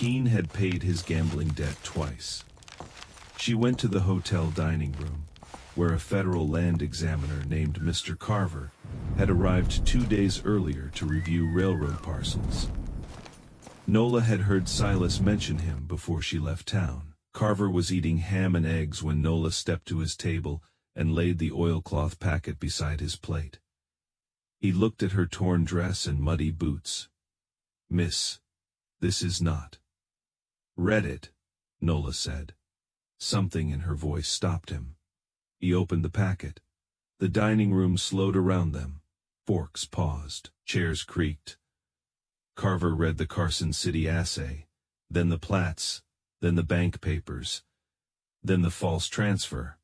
Keene had paid his gambling debt twice. She went to the hotel dining room, where a federal land examiner named Mr. Carver had arrived 2 days earlier to review railroad parcels. Nola had heard Silas mention him before she left town. Carver was eating ham and eggs when Nola stepped to his table and laid the oilcloth packet beside his plate. He looked at her torn dress and muddy boots. "Miss, this is not." "Read it," Nola said. Something in her voice stopped him. He opened the packet. The dining room slowed around them. Forks paused. Chairs creaked. Carver read the Carson City assay, then the plats, then the bank papers, then the false transfer.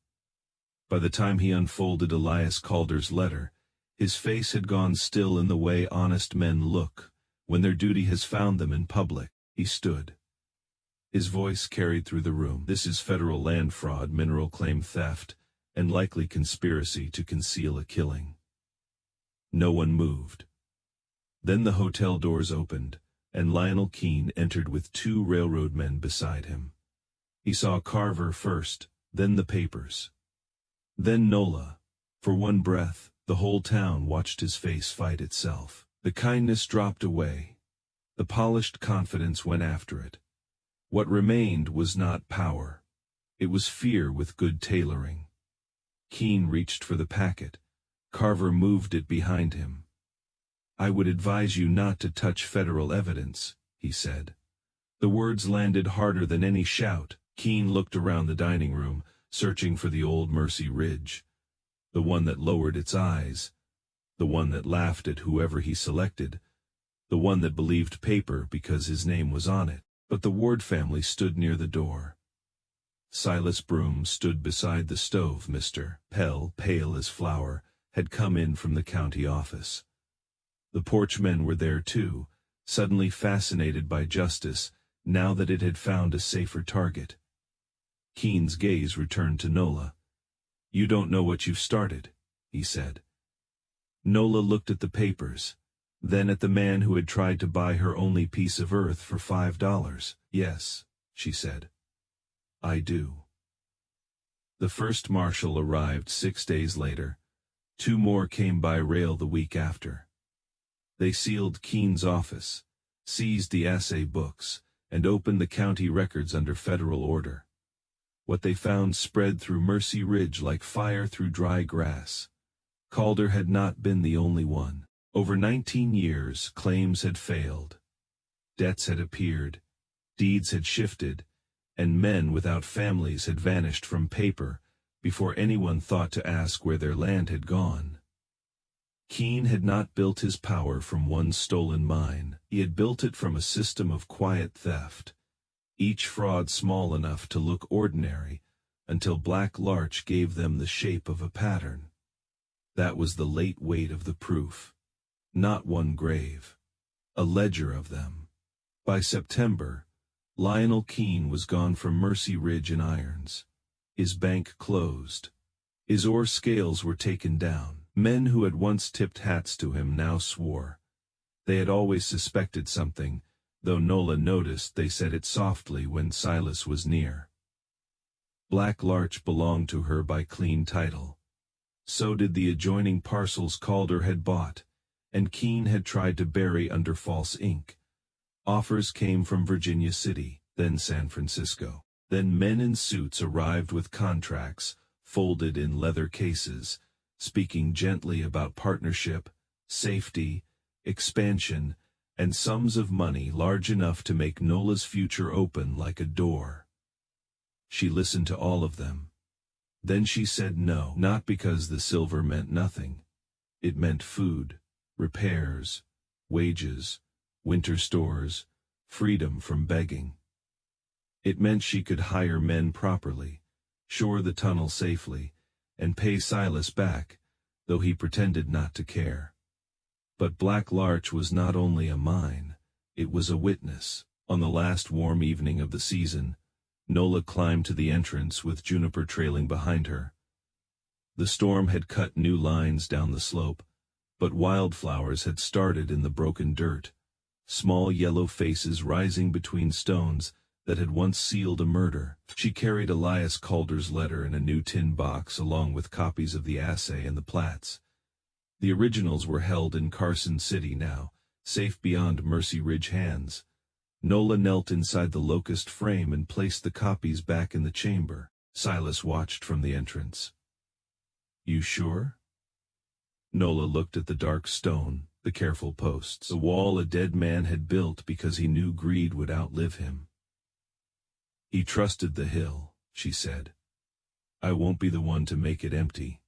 By the time he unfolded Elias Calder's letter, his face had gone still in the way honest men look when their duty has found them in public. He stood. His voice carried through the room. "This is federal land fraud, mineral claim theft, and likely conspiracy to conceal a killing." No one moved. Then the hotel doors opened, and Lionel Keene entered with 2 railroad men beside him. He saw Carver first, then the papers. Then Nola. For one breath, the whole town watched his face fight itself. The kindness dropped away. The polished confidence went after it. What remained was not power. It was fear with good tailoring. Keene reached for the packet. Carver moved it behind him. "I would advise you not to touch federal evidence," he said. The words landed harder than any shout. Keene looked around the dining room, searching for the old Mercy Ridge. The one that lowered its eyes. The one that laughed at whoever he selected. The one that believed paper because his name was on it. But the Ward family stood near the door. Silas Broom stood beside the stove. Mr. Pell, pale as flour, had come in from the county office. The porch men were there too, suddenly fascinated by justice, now that it had found a safer target. Keene's gaze returned to Nola. "You don't know what you've started," he said. Nola looked at the papers, then at the man who had tried to buy her only piece of earth for $5. "Yes," she said. "I do." The first marshal arrived 6 days later. 2 more came by rail the week after. They sealed Keene's office, seized the assay books, and opened the county records under federal order. What they found spread through Mercy Ridge like fire through dry grass. Calder had not been the only one. Over 19 years, claims had failed. Debts had appeared, deeds had shifted, and men without families had vanished from paper before anyone thought to ask where their land had gone. Keene had not built his power from one stolen mine. He had built it from a system of quiet theft, each fraud small enough to look ordinary, until Black Larch gave them the shape of a pattern. That was the late weight of the proof. Not one grave. A ledger of them. By September, Lionel Keene was gone from Mercy Ridge in irons. His bank closed. His ore scales were taken down. Men who had once tipped hats to him now swore. They had always suspected something, though Nola noticed they said it softly when Silas was near. Black Larch belonged to her by clean title. So did the adjoining parcels Calder had bought, and Keene had tried to bury under false ink. Offers came from Virginia City, then San Francisco. Then men in suits arrived with contracts, folded in leather cases, speaking gently about partnership, safety, expansion, and sums of money large enough to make Nola's future open like a door. She listened to all of them. Then she said no, not because the silver meant nothing. It meant food, repairs, wages, winter stores, freedom from begging. It meant she could hire men properly, shore the tunnel safely, and pay Silas back, though he pretended not to care. But Black Larch was not only a mine, it was a witness. On the last warm evening of the season, Nola climbed to the entrance with Juniper trailing behind her. The storm had cut new lines down the slope, but wildflowers had started in the broken dirt, small yellow faces rising between stones that had once sealed a murder. She carried Elias Calder's letter in a new tin box along with copies of the assay and the plats. The originals were held in Carson City now, safe beyond Mercy Ridge hands. Nola knelt inside the locust frame and placed the copies back in the chamber. Silas watched from the entrance. "You sure?" Nola looked at the dark stone, the careful posts, the wall a dead man had built because he knew greed would outlive him. "He trusted the hill," she said. "I won't be the one to make it empty."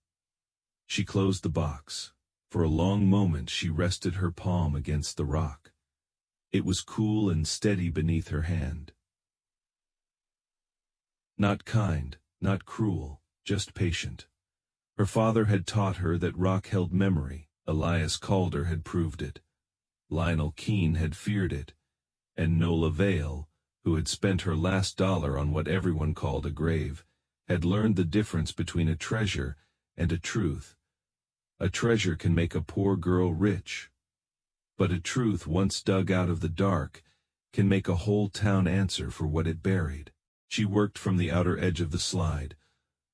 She closed the box. For a long moment she rested her palm against the rock. It was cool and steady beneath her hand. Not kind, not cruel, just patient. Her father had taught her that rock held memory. Elias Calder had proved it. Lionel Keene had feared it. And Nola Vale, who had spent her last dollar on what everyone called a grave, had learned the difference between a treasure and a truth. A treasure can make a poor girl rich. But a truth once dug out of the dark can make a whole town answer for what it buried. She worked from the outer edge of the slide,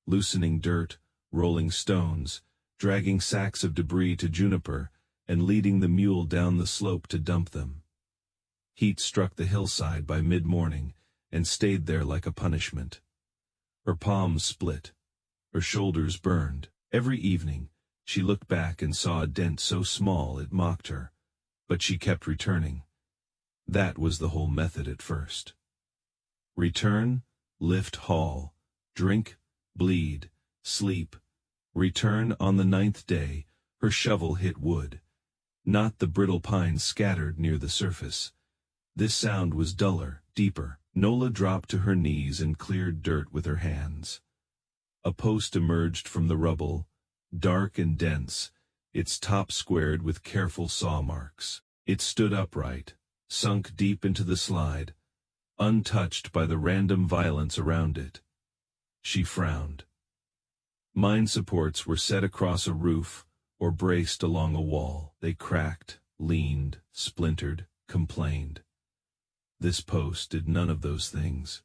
loosening dirt, rolling stones, dragging sacks of debris to Juniper, and leading the mule down the slope to dump them. Heat struck the hillside by mid-morning and stayed there like a punishment. Her palms split. Her shoulders burned. Every evening, she looked back and saw a dent so small it mocked her. But she kept returning. That was the whole method at first. Return, lift, haul, drink, bleed, sleep. Return. On the 9th day, her shovel hit wood. Not the brittle pines scattered near the surface. This sound was duller, deeper. Nola dropped to her knees and cleared dirt with her hands. A post emerged from the rubble, dark and dense, its top squared with careful saw marks. It stood upright, sunk deep into the slide, untouched by the random violence around it. She frowned. Mine supports were set across a roof or braced along a wall. They cracked, leaned, splintered, complained. This post did none of those things.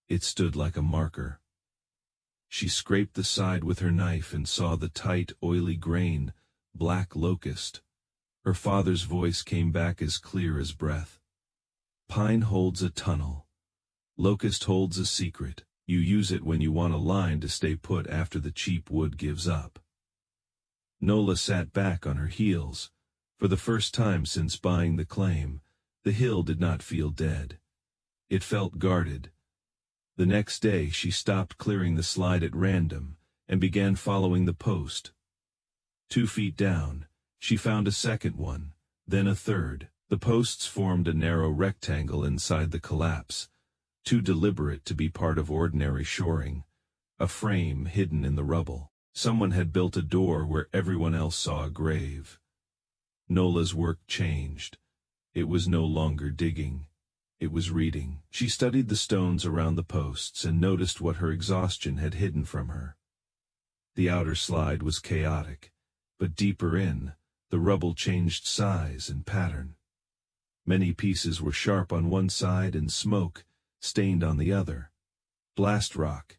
It stood like a marker. She scraped the side with her knife and saw the tight, oily grain, black locust. Her father's voice came back as clear as breath. Pine holds a tunnel. Locust holds a secret. You use it when you want a line to stay put after the cheap wood gives up. Nola sat back on her heels. For the first time since buying the claim, the hill did not feel dead. It felt guarded. The next day she stopped clearing the slide at random and began following the post. 2 feet down, she found a second one, then a third. The posts formed a narrow rectangle inside the collapse, too deliberate to be part of ordinary shoring, a frame hidden in the rubble. Someone had built a door where everyone else saw a grave. Nola's work changed. It was no longer digging. It was reading. She studied the stones around the posts and noticed what her exhaustion had hidden from her. The outer slide was chaotic, but deeper in, the rubble changed size and pattern. Many pieces were sharp on one side and smoke, stained on the other. Blast rock.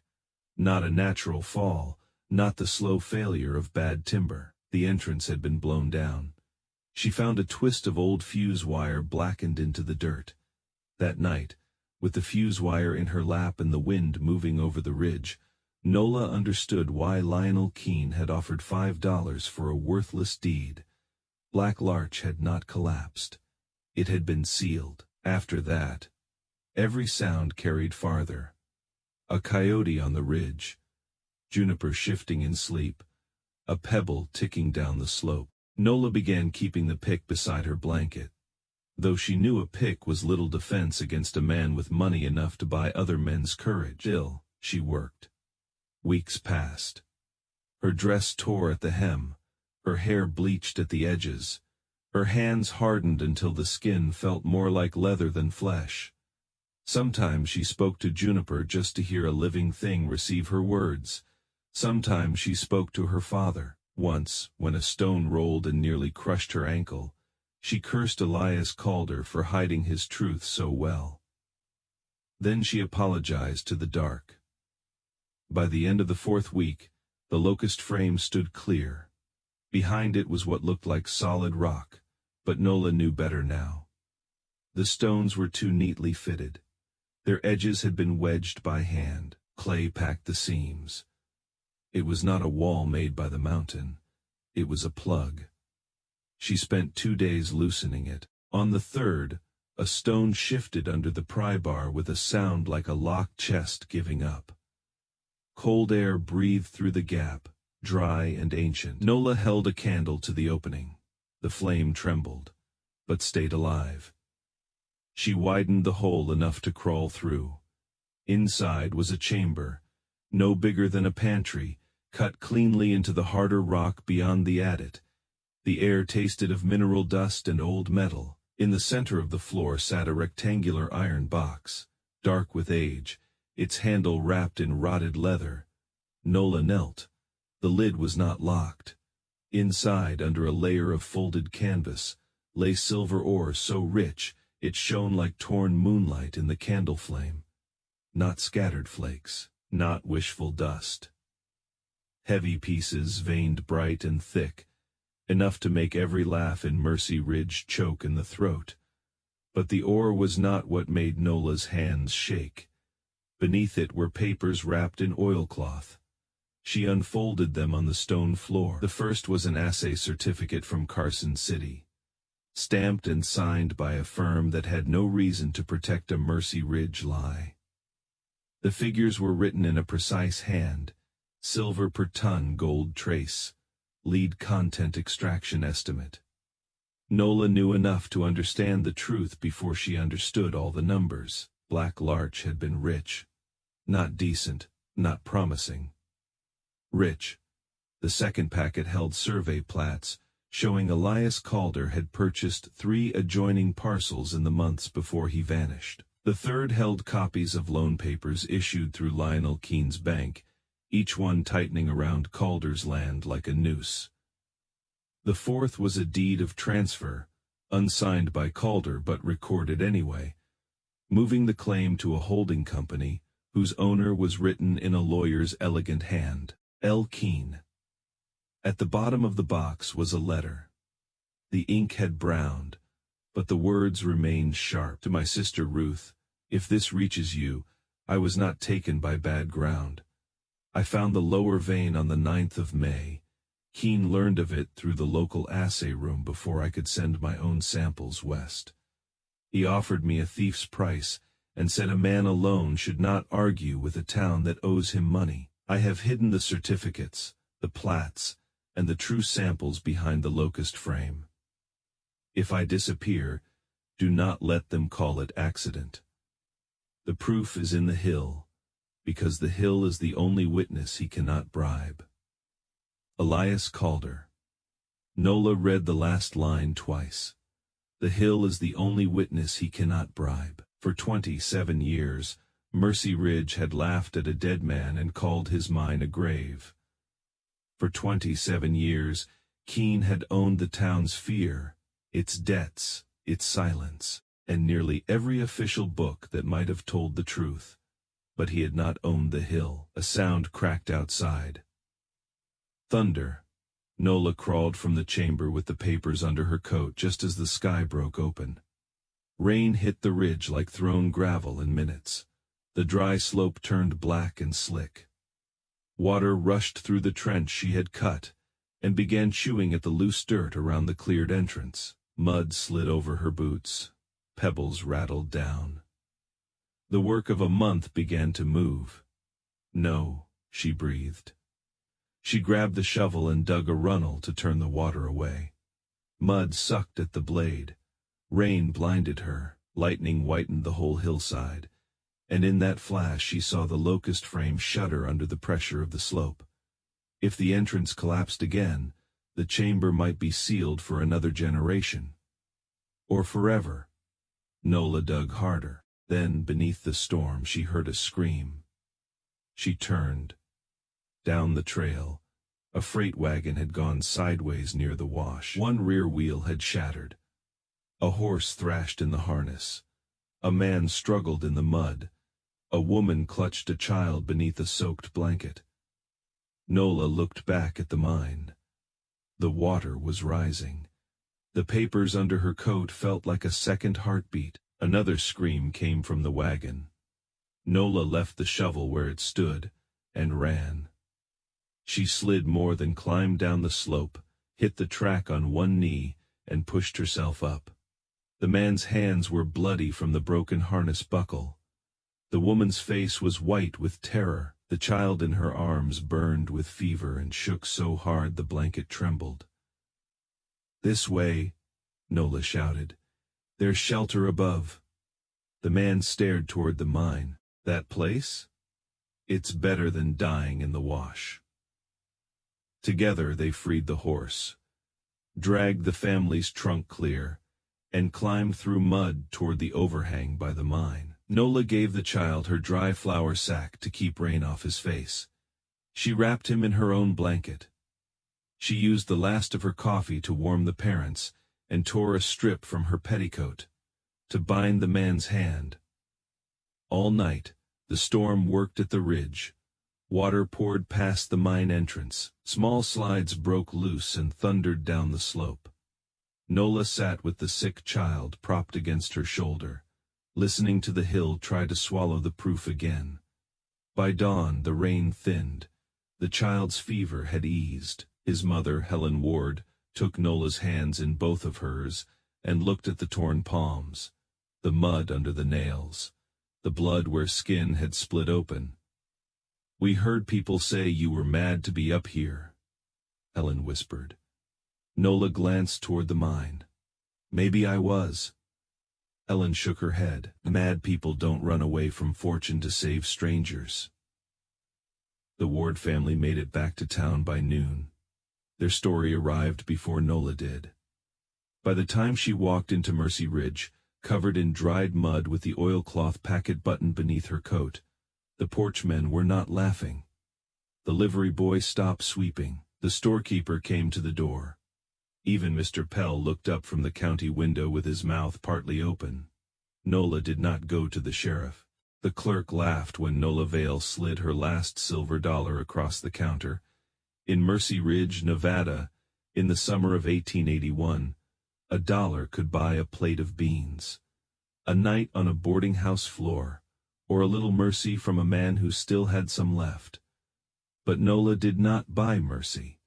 Not a natural fall, not the slow failure of bad timber. The entrance had been blown down. She found a twist of old fuse wire blackened into the dirt. That night, with the fuse wire in her lap and the wind moving over the ridge, Nola understood why Lionel Keene had offered $5 for a worthless deed. Black Larch had not collapsed. It had been sealed. After that, every sound carried farther. A coyote on the ridge, Juniper shifting in sleep, a pebble ticking down the slope. Nola began keeping the pick beside her blanket. Though she knew a pick was little defense against a man with money enough to buy other men's courage. Still, she worked. Weeks passed. Her dress tore at the hem, her hair bleached at the edges, her hands hardened until the skin felt more like leather than flesh. Sometimes she spoke to Juniper just to hear a living thing receive her words. Sometimes she spoke to her father. Once, when a stone rolled and nearly crushed her ankle, She cursed Elias Calder for hiding his truth so well. Then she apologized to the dark. By the end of the 4th week, the locust frame stood clear. Behind it was what looked like solid rock, but Nola knew better now. The stones were too neatly fitted. Their edges had been wedged by hand. Clay packed the seams. It was not a wall made by the mountain. It was a plug. She spent 2 days loosening it. On the 3rd, a stone shifted under the pry bar with a sound like a locked chest giving up. Cold air breathed through the gap, dry and ancient. Nola held a candle to the opening. The flame trembled, but stayed alive. She widened the hole enough to crawl through. Inside was a chamber, no bigger than a pantry, cut cleanly into the harder rock beyond the adit. The air tasted of mineral dust and old metal. In the center of the floor sat a rectangular iron box, dark with age, its handle wrapped in rotted leather. Nola knelt. The lid was not locked. Inside, under a layer of folded canvas, lay silver ore so rich it shone like torn moonlight in the candle flame. Not scattered flakes, not wishful dust. Heavy pieces veined bright and thick, enough to make every laugh in Mercy Ridge choke in the throat. But the ore was not what made Nola's hands shake. Beneath it were papers wrapped in oilcloth. She unfolded them on the stone floor. The first was an assay certificate from Carson City, stamped and signed by a firm that had no reason to protect a Mercy Ridge lie. The figures were written in a precise hand: silver per ton gold trace, lead content extraction estimate. Nola knew enough to understand the truth before she understood all the numbers. Black Larch had been rich. Not decent, not promising. Rich. The second packet held survey plats, showing Elias Calder had purchased 3 adjoining parcels in the months before he vanished. The third held copies of loan papers issued through Lionel Keene's bank, each one tightening around Calder's land like a noose. The fourth was a deed of transfer, unsigned by Calder but recorded anyway, moving the claim to a holding company, whose owner was written in a lawyer's elegant hand, L. Keene. At the bottom of the box was a letter. The ink had browned, but the words remained sharp. To my sister Ruth, if this reaches you, I was not taken by bad ground. I found the lower vein on the 9th of May. Keene learned of it through the local assay room before I could send my own samples west. He offered me a thief's price, and said a man alone should not argue with a town that owes him money. I have hidden the certificates, the plats, and the true samples behind the locust frame. If I disappear, do not let them call it accident. The proof is in the hill, because the hill is the only witness he cannot bribe. Elias Calder. Nola read the last line twice. The hill is the only witness he cannot bribe. For 27 years, Mercy Ridge had laughed at a dead man and called his mine a grave. For 27 years, Keene had owned the town's fear, its debts, its silence, and nearly every official book that might have told the truth. But he had not owned the hill. A sound cracked outside. Thunder. Nola crawled from the chamber with the papers under her coat just as the sky broke open. Rain hit the ridge like thrown gravel in minutes. The dry slope turned black and slick. Water rushed through the trench she had cut, and began chewing at the loose dirt around the cleared entrance. Mud slid over her boots. Pebbles rattled down. The work of a month began to move. No, she breathed. She grabbed the shovel and dug a runnel to turn the water away. Mud sucked at the blade. Rain blinded her. Lightning whitened the whole hillside, and in that flash she saw the locust frame shudder under the pressure of the slope. If the entrance collapsed again, the chamber might be sealed for another generation. Or forever. Nola dug harder. Then, beneath the storm, she heard a scream. She turned. Down the trail, a freight wagon had gone sideways near the wash. One rear wheel had shattered. A horse thrashed in the harness. A man struggled in the mud. A woman clutched a child beneath a soaked blanket. Nola looked back at the mine. The water was rising. The papers under her coat felt like a second heartbeat. Another scream came from the wagon. Nola left the shovel where it stood, and ran. She slid more than climbed down the slope, hit the track on one knee, and pushed herself up. The man's hands were bloody from the broken harness buckle. The woman's face was white with terror. The child in her arms burned with fever and shook so hard the blanket trembled. "This way," Nola shouted. "There's shelter above." The man stared toward the mine. "That place? It's better than dying in the wash." Together they freed the horse, dragged the family's trunk clear, and climbed through mud toward the overhang by the mine. Nola gave the child her dry flour sack to keep rain off his face. She wrapped him in her own blanket. She used the last of her coffee to warm the parents, and tore a strip from her petticoat to bind the man's hand. All night, the storm worked at the ridge. Water poured past the mine entrance. Small slides broke loose and thundered down the slope. Nola sat with the sick child propped against her shoulder, listening to the hill try to swallow the proof again. By dawn, the rain thinned. The child's fever had eased. His mother, Helen Ward, took Nola's hands in both of hers and looked at the torn palms, the mud under the nails, the blood where skin had split open. "We heard people say you were mad to be up here," Helen whispered. Nola glanced toward the mine. "Maybe I was." Helen shook her head. "Mad people don't run away from fortune to save strangers." The Ward family made it back to town by noon. Their story arrived before Nola did. By the time she walked into Mercy Ridge, covered in dried mud with the oilcloth packet buttoned beneath her coat, the porchmen were not laughing. The livery boy stopped sweeping. The storekeeper came to the door. Even Mr. Pell looked up from the county window with his mouth partly open. Nola did not go to the sheriff. The clerk laughed when Nola Vale slid her last silver dollar across the counter. In Mercy Ridge, Nevada, in the summer of 1881, $1 could buy a plate of beans, a night on a boarding house floor, or a little mercy from a man who still had some left. But Nola did not buy mercy.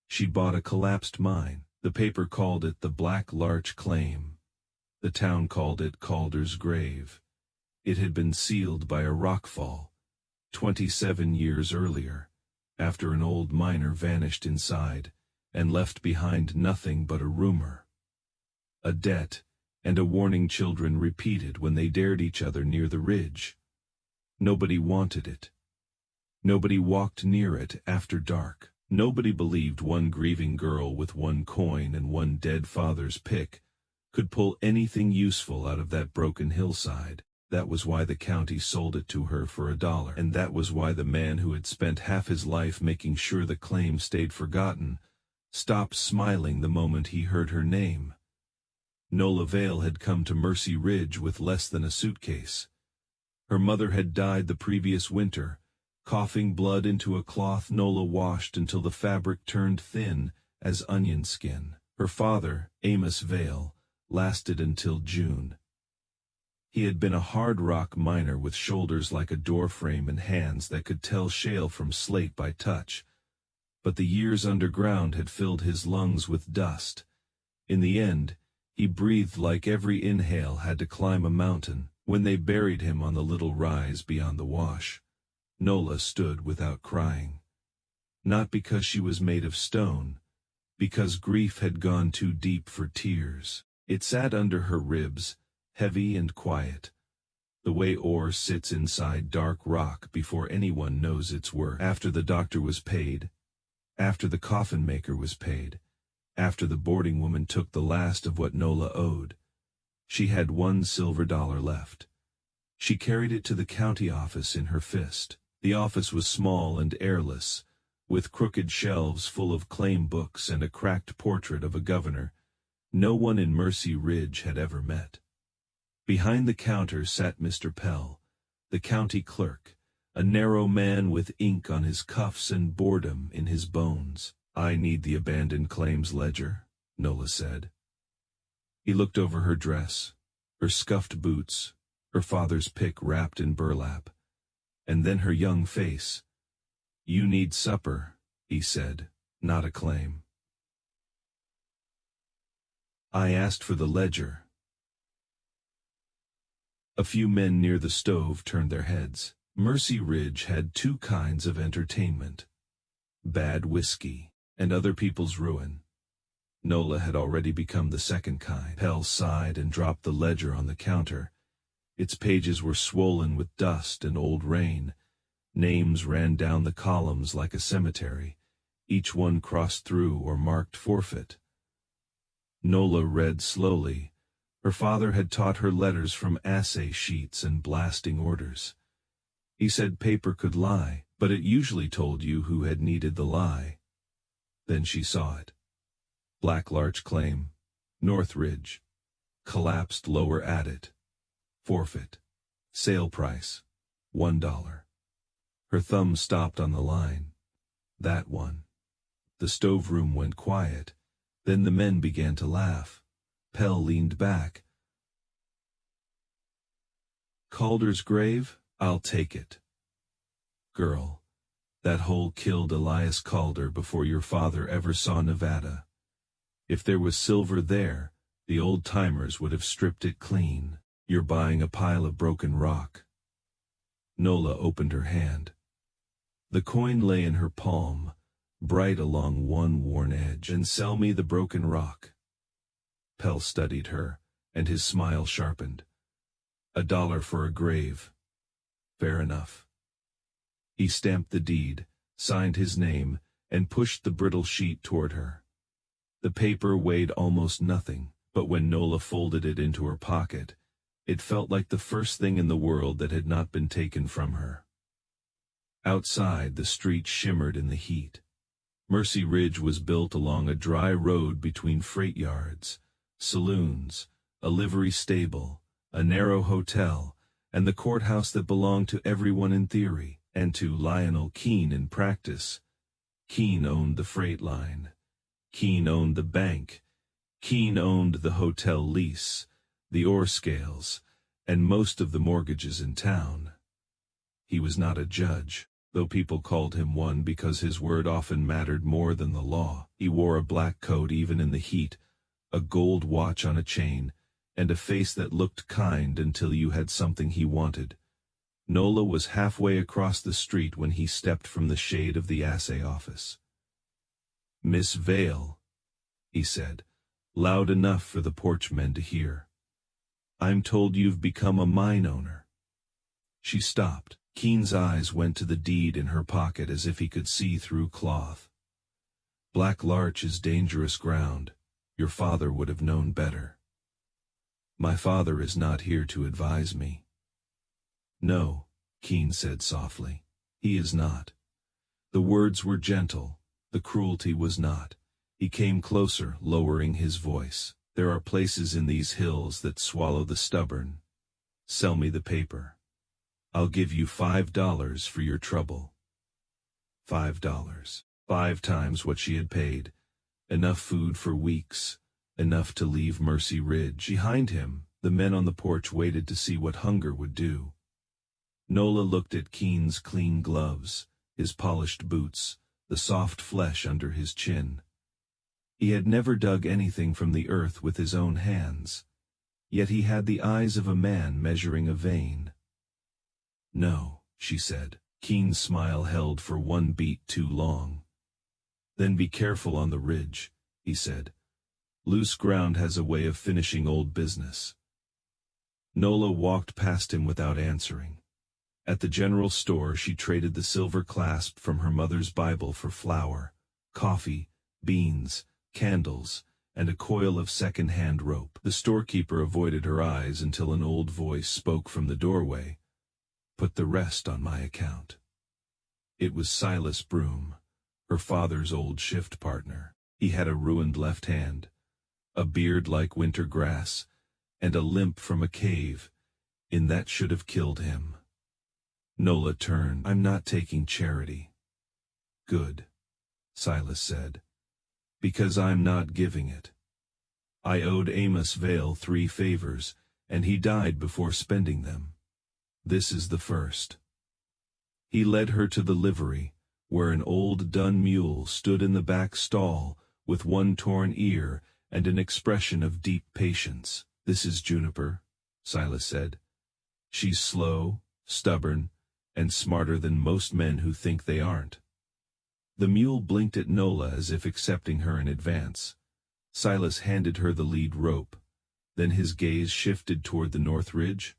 She bought a collapsed mine. The paper called it the Black Larch Claim. The town called it Calder's Grave. It had been sealed by a rockfall, 27 years earlier, after an old miner vanished inside, and left behind nothing but a rumor. A debt, and a warning children repeated when they dared each other near the ridge. Nobody wanted it. Nobody walked near it after dark. Nobody believed one grieving girl with one coin and one dead father's pick could pull anything useful out of that broken hillside. That was why the county sold it to her for $1, and that was why the man who had spent half his life making sure the claim stayed forgotten stopped smiling the moment he heard her name. Nola Vale had come to Mercy Ridge with less than a suitcase. Her mother had died the previous winter, coughing blood into a cloth Nola washed until the fabric turned thin as onion skin. Her father, Amos Vale, lasted until June. He had been a hard rock miner with shoulders like a doorframe and hands that could tell shale from slate by touch. But the years underground had filled his lungs with dust. In the end, he breathed like every inhale had to climb a mountain. When they buried him on the little rise beyond the wash, Nola stood without crying. Not because she was made of stone, because grief had gone too deep for tears. It sat under her ribs, heavy and quiet, the way ore sits inside dark rock before anyone knows its worth. After the doctor was paid, after the coffin maker was paid, after the boarding woman took the last of what Nola owed, she had $1 silver left. She carried it to the county office in her fist. The office was small and airless, with crooked shelves full of claim books and a cracked portrait of a governor, no one in Mercy Ridge had ever met. Behind the counter sat Mr. Pell, the county clerk, a narrow man with ink on his cuffs and boredom in his bones. "I need the abandoned claims ledger," Nola said. He looked over her dress, her scuffed boots, her father's pick wrapped in burlap, and then her young face. "You need supper," he said, "not a claim." "I asked for the ledger." A few men near the stove turned their heads. Mercy Ridge had two kinds of entertainment: bad whiskey and other people's ruin. Nola had already become the second kind. Pell sighed and dropped the ledger on the counter. Its pages were swollen with dust and old rain. Names ran down the columns like a cemetery, each one crossed through or marked forfeit. Nola read slowly. Her father had taught her letters from assay sheets and blasting orders. He said paper could lie, but it usually told you who had needed the lie. Then she saw it. Black Larch claim, North Ridge. Collapsed lower adit. Forfeit. Sale price, $1. Her thumb stopped on the line. That one. The stove room went quiet. Then the men began to laugh. Pell leaned back. "Calder's grave? I'll take it." "Girl, that hole killed Elias Calder before your father ever saw Nevada. If there was silver there, the old-timers would have stripped it clean. You're buying a pile of broken rock." Nola opened her hand. The coin lay in her palm, bright along one worn edge. "And sell me the broken rock." Pell studied her, and his smile sharpened. $1 for a grave. Fair enough." He stamped the deed, signed his name, and pushed the brittle sheet toward her. The paper weighed almost nothing, but when Nola folded it into her pocket, it felt like the first thing in the world that had not been taken from her. Outside, the street shimmered in the heat. Mercy Ridge was built along a dry road between freight yards, saloons, a livery stable, a narrow hotel, and the courthouse that belonged to everyone in theory, and to Lionel Keene in practice. Keene owned the freight line. Keene owned the bank. Keene owned the hotel lease, the ore scales, and most of the mortgages in town. He was not a judge, though people called him one because his word often mattered more than the law. He wore a black coat even in the heat, a gold watch on a chain, and a face that looked kind until you had something he wanted. Nola was halfway across the street when he stepped from the shade of the assay office. "Miss Vale," he said, loud enough for the porch men to hear. "I'm told you've become a mine owner." She stopped. Keene's eyes went to the deed in her pocket as if he could see through cloth. "Black Larch is dangerous ground. Your father would have known better." "My father is not here to advise me." "No," Keene said softly. "He is not." The words were gentle. The cruelty was not. He came closer, lowering his voice. "There are places in these hills that swallow the stubborn. Sell me the paper. I'll give you $5 for your trouble." $5. 5 times what she had paid. Enough food for weeks. Enough to leave Mercy Ridge. Behind him, the men on the porch waited to see what hunger would do. Nola looked at Keene's clean gloves, his polished boots, the soft flesh under his chin. He had never dug anything from the earth with his own hands, yet he had the eyes of a man measuring a vein. "No," she said. Keene's smile held for one beat too long. "Then be careful on the ridge," he said. "Loose ground has a way of finishing old business." Nola walked past him without answering. At the general store she traded the silver clasp from her mother's Bible for flour, coffee, beans, candles, and a coil of second-hand rope. The storekeeper avoided her eyes until an old voice spoke from the doorway. "Put the rest on my account." It was Silas Broom, her father's old shift partner. He had a ruined left hand. a beard like winter grass, and a limp from a cave, in that should have killed him. Nola turned. I'm not taking charity. Good, Silas said. Because I'm not giving it. I owed Amos Vale 3 favors, and he died before spending them. This is the first. He led her to the livery, where an old dun mule stood in the back stall, with one torn ear and an expression of deep patience. This is Juniper, Silas said. She's slow, stubborn, and smarter than most men who think they aren't. The mule blinked at Nola as if accepting her in advance. Silas handed her the lead rope. Then his gaze shifted toward the north ridge.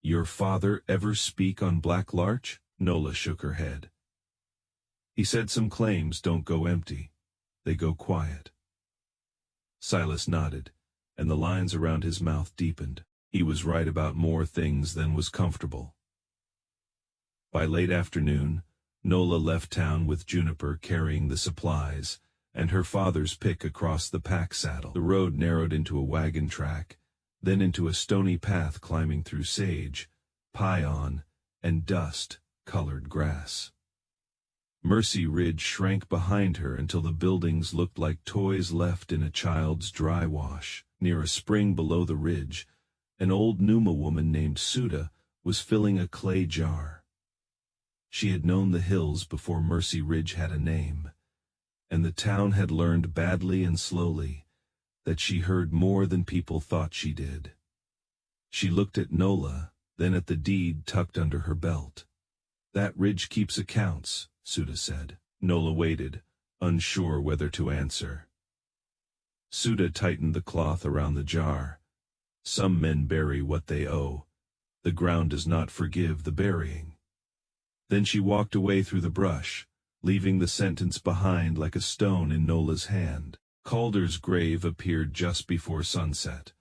Your father ever speak on Black Larch? Nola shook her head. He said some claims don't go empty. They go quiet. Silas nodded, and the lines around his mouth deepened. He was right about more things than was comfortable. By late afternoon, Nola left town with Juniper carrying the supplies, and her father's pick across the pack saddle. The road narrowed into a wagon track, then into a stony path climbing through sage, pion, and dust-colored grass. Mercy Ridge shrank behind her until the buildings looked like toys left in a child's dry wash. Near a spring below the ridge, an old Numa woman named Suda was filling a clay jar. She had known the hills before Mercy Ridge had a name, and the town had learned badly and slowly that she heard more than people thought she did. She looked at Nola, then at the deed tucked under her belt. That ridge keeps accounts, Suda said. Nola waited, unsure whether to answer. Suda tightened the cloth around the jar. Some men bury what they owe. The ground does not forgive the burying. Then she walked away through the brush, leaving the sentence behind like a stone in Nola's hand. Calder's grave appeared just before sunset.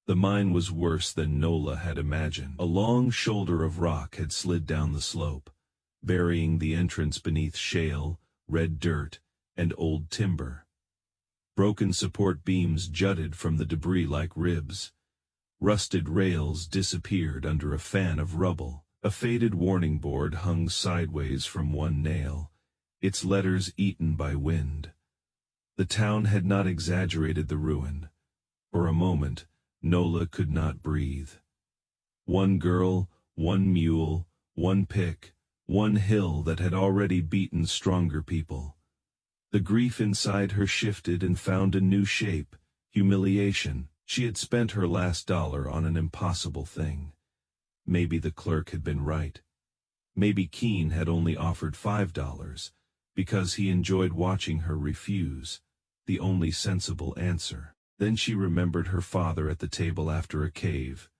The mine was worse than Nola had imagined. A long shoulder of rock had slid down the slope, burying the entrance beneath shale, red dirt, and old timber. Broken support beams jutted from the debris like ribs. Rusted rails disappeared under a fan of rubble. A faded warning board hung sideways from one nail, its letters eaten by wind. The town had not exaggerated the ruin. For a moment, Nola could not breathe. One girl, one mule, one pick, one hill that had already beaten stronger people. The grief inside her shifted and found a new shape, humiliation. She had spent her last dollar on an impossible thing. Maybe the clerk had been right. Maybe Keene had only offered $5, because he enjoyed watching her refuse, the only sensible answer. Then she remembered her father at the table after a cave.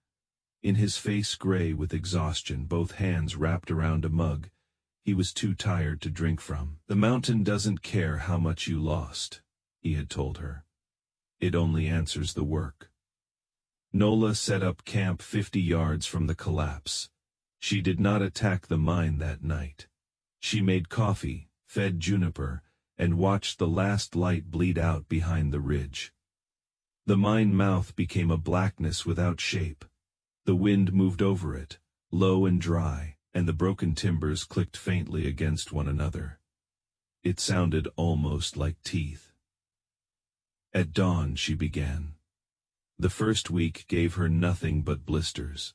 In his face gray with exhaustion, both hands wrapped around a mug he was too tired to drink from. The mountain doesn't care how much you lost, he had told her. It only answers the work. Nola set up camp 50 yards from the collapse. She did not attack the mine that night. She made coffee, fed Juniper, and watched the last light bleed out behind the ridge. The mine mouth became a blackness without shape. The wind moved over it, low and dry, and the broken timbers clicked faintly against one another. It sounded almost like teeth. At dawn she began. The first week gave her nothing but blisters.